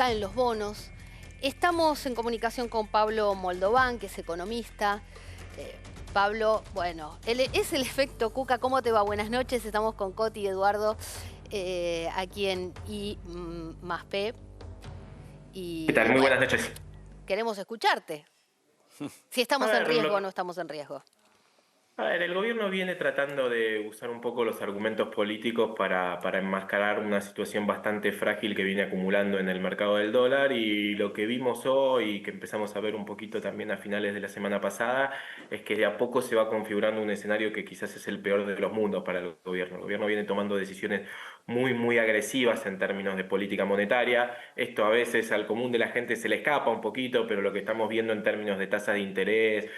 caen los bonos. Estamos en comunicación con Pablo Moldován, que es economista. Eh, Pablo, bueno, es el efecto Cuca. ¿Cómo te va? Buenas noches. Estamos con Coti y Eduardo aquí en I más P. ¿Qué Y tal? Muy bueno, buenas noches. queremos escucharte. Si A estamos en ver, riesgo o no estamos en riesgo. el gobierno viene tratando de usar un poco los argumentos políticos para enmascarar una situación bastante frágil que viene acumulando en el mercado del dólar, y lo que vimos hoy, que empezamos a ver un poquito también a finales de la semana pasada, es que de a poco se va configurando un escenario que quizás es el peor de los mundos para el gobierno. El gobierno viene tomando decisiones muy agresivas en términos de política monetaria. Esto a veces al común de la gente se le escapa un poquito, pero lo que estamos viendo en términos de tasa de interés,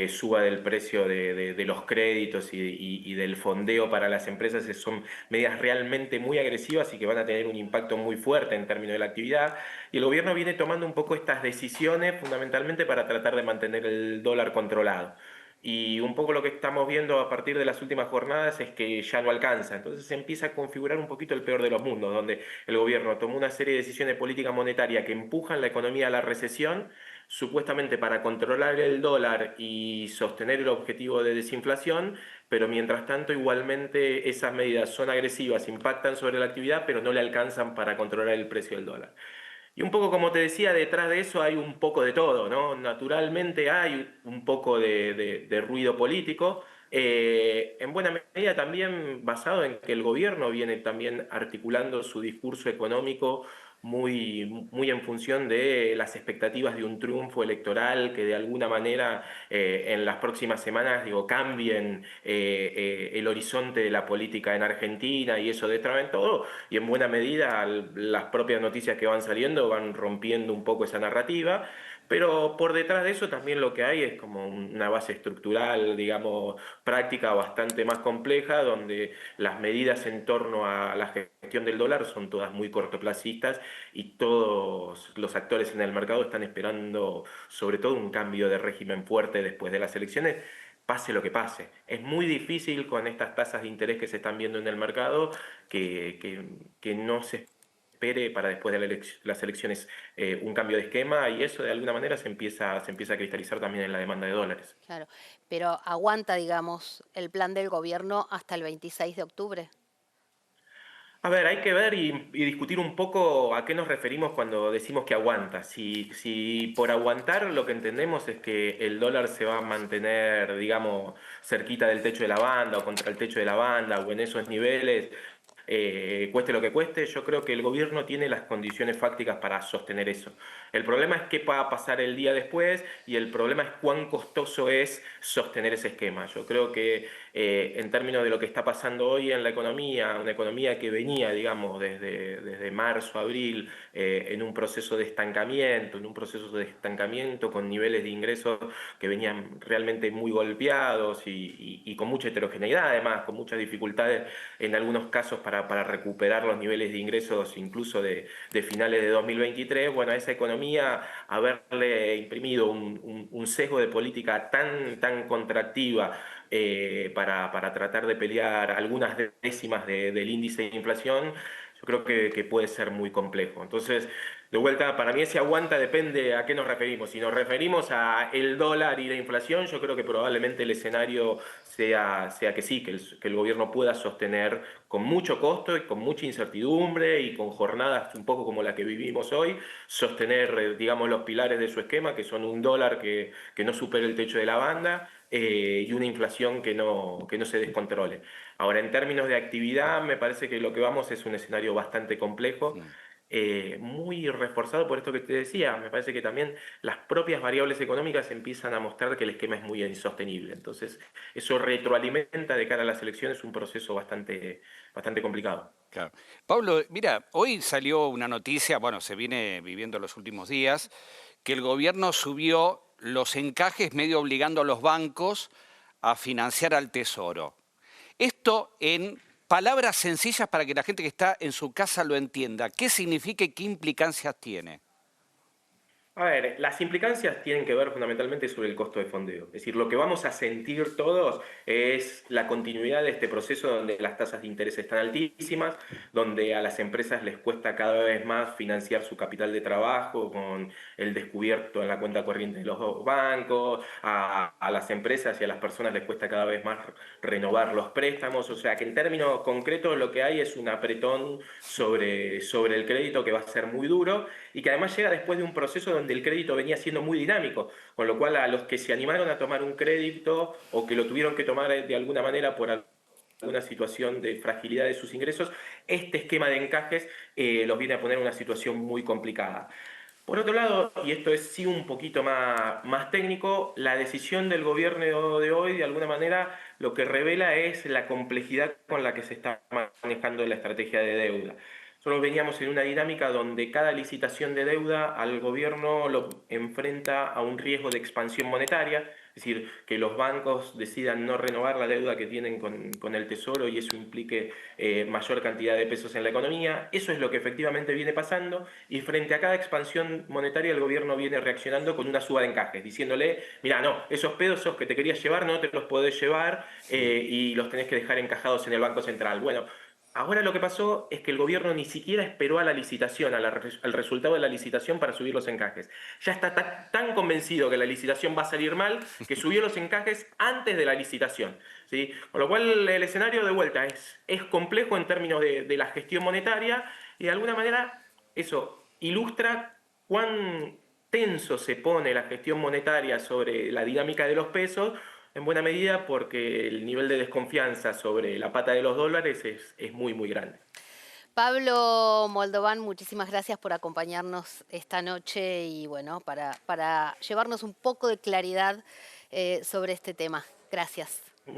suba del precio de los créditos y del fondeo para las empresas, son medidas realmente muy agresivas y que van a tener un impacto muy fuerte en términos de la actividad. Y el gobierno viene tomando un poco estas decisiones fundamentalmente para tratar de mantener el dólar controlado. Y un poco lo que estamos viendo a partir de las últimas jornadas es que ya no alcanza. Entonces se empieza a configurar un poquito el peor de los mundos, donde el gobierno tomó una serie de decisiones de política monetaria que empujan la economía a la recesión, supuestamente para controlar el dólar y sostener el objetivo de desinflación, pero mientras tanto igualmente esas medidas son agresivas, impactan sobre la actividad, pero no le alcanzan para controlar el precio del dólar. Y un poco como te decía, detrás de eso hay un poco de todo, ¿no? Naturalmente hay un poco de ruido político, en buena medida también basado en que el gobierno viene también articulando su discurso económico muy en función de las expectativas de un triunfo electoral que de alguna manera en las próximas semanas, digo, cambien el horizonte de la política en Argentina, y eso destraben todo, y en buena medida las propias noticias que van saliendo van rompiendo un poco esa narrativa. Pero por detrás de eso también lo que hay es como una base estructural, digamos, práctica bastante más compleja, donde las medidas en torno a la gestión del dólar son todas muy cortoplacistas, y todos los actores en el mercado están esperando sobre todo un cambio de régimen fuerte después de las elecciones, pase lo que pase. Es muy difícil con estas tasas de interés que se están viendo en el mercado que no se espere para después de las elecciones un cambio de esquema, y eso de alguna manera se empieza a cristalizar también en la demanda de dólares. Claro, pero aguanta, digamos, el plan del gobierno hasta el 26 de octubre. A ver, hay que ver y discutir un poco a qué nos referimos cuando decimos que aguanta. Si por aguantar lo que entendemos es que el dólar se va a mantener, digamos, cerquita del techo de la banda o contra el techo de la banda o en esos niveles, cueste lo que cueste, yo creo que el gobierno tiene las condiciones fácticas para sostener eso. El problema es qué va a pasar el día después, y el problema es cuán costoso es sostener ese esquema. Yo creo que en términos de lo que está pasando hoy en la economía, una economía que venía, digamos, desde marzo, abril, en un proceso de estancamiento, con niveles de ingresos que venían realmente muy golpeados y con mucha heterogeneidad, además, con muchas dificultades en algunos casos para recuperar los niveles de ingresos incluso de finales de 2023, bueno, a esa economía haberle imprimido un sesgo de política tan contractiva, para tratar de pelear algunas décimas del índice de inflación, yo creo que puede ser muy complejo. Entonces, de vuelta, para mí ese aguanta depende a qué nos referimos. Si nos referimos a el dólar y la inflación, yo creo que probablemente el escenario sea que sí, que el gobierno pueda sostener con mucho costo y con mucha incertidumbre y con jornadas un poco como la que vivimos hoy, sostener, digamos, los pilares de su esquema, que son un dólar que no supere el techo de la banda, y una inflación que no se descontrole. Ahora, en términos de actividad, me parece que lo que vamos es un escenario bastante complejo, Mm. muy reforzado por esto que te decía. Me parece que también las propias variables económicas empiezan a mostrar que el esquema es muy insostenible. Entonces, eso retroalimenta de cara a las elecciones un proceso bastante complicado. Claro. Pablo, mira, hoy salió una noticia, bueno, se viene viviendo los últimos días, que el gobierno subió los encajes medio obligando a los bancos a financiar al Tesoro. Esto en palabras sencillas para que la gente que está en su casa lo entienda. ¿Qué significa y qué implicancias tiene? A ver, las implicancias tienen que ver fundamentalmente sobre el costo de fondeo. Es decir, lo que vamos a sentir todos es la continuidad de este proceso donde las tasas de interés están altísimas, donde a las empresas les cuesta cada vez más financiar su capital de trabajo con el descubierto en la cuenta corriente de los bancos, a las empresas y a las personas les cuesta cada vez más renovar los préstamos. O sea que en términos concretos lo que hay es un apretón sobre el crédito que va a ser muy duro y que además llega después de un proceso donde el crédito venía siendo muy dinámico, con lo cual a los que se animaron a tomar un crédito o que lo tuvieron que tomar de alguna manera por alguna situación de fragilidad de sus ingresos, este esquema de encajes los viene a poner en una situación muy complicada. Por otro lado, y esto es sí un poquito más técnico, la decisión del gobierno de hoy, de alguna manera, lo que revela es la complejidad con la que se está manejando la estrategia de deuda. Nosotros veníamos en una dinámica donde cada licitación de deuda al gobierno lo enfrenta a un riesgo de expansión monetaria, es decir, que los bancos decidan no renovar la deuda que tienen con el Tesoro y eso implique mayor cantidad de pesos en la economía. Eso es lo que efectivamente viene pasando y frente a cada expansión monetaria el gobierno viene reaccionando con una suba de encajes, diciéndole, mira, no, esos pesos que te querías llevar no te los podés llevar y los tenés que dejar encajados en el Banco Central. Bueno, ahora lo que pasó es que el gobierno ni siquiera esperó a la licitación, al resultado de la licitación para subir los encajes. Ya está tan convencido que la licitación va a salir mal que subió los encajes antes de la licitación, ¿sí? Con lo cual el escenario de vuelta es complejo en términos de la gestión monetaria y de alguna manera eso ilustra cuán tenso se pone la gestión monetaria sobre la dinámica de los pesos en buena medida porque el nivel de desconfianza sobre la pata de los dólares es muy, muy grande. Pablo Moldován, muchísimas gracias por acompañarnos esta noche y bueno, para llevarnos un poco de claridad sobre este tema. Gracias.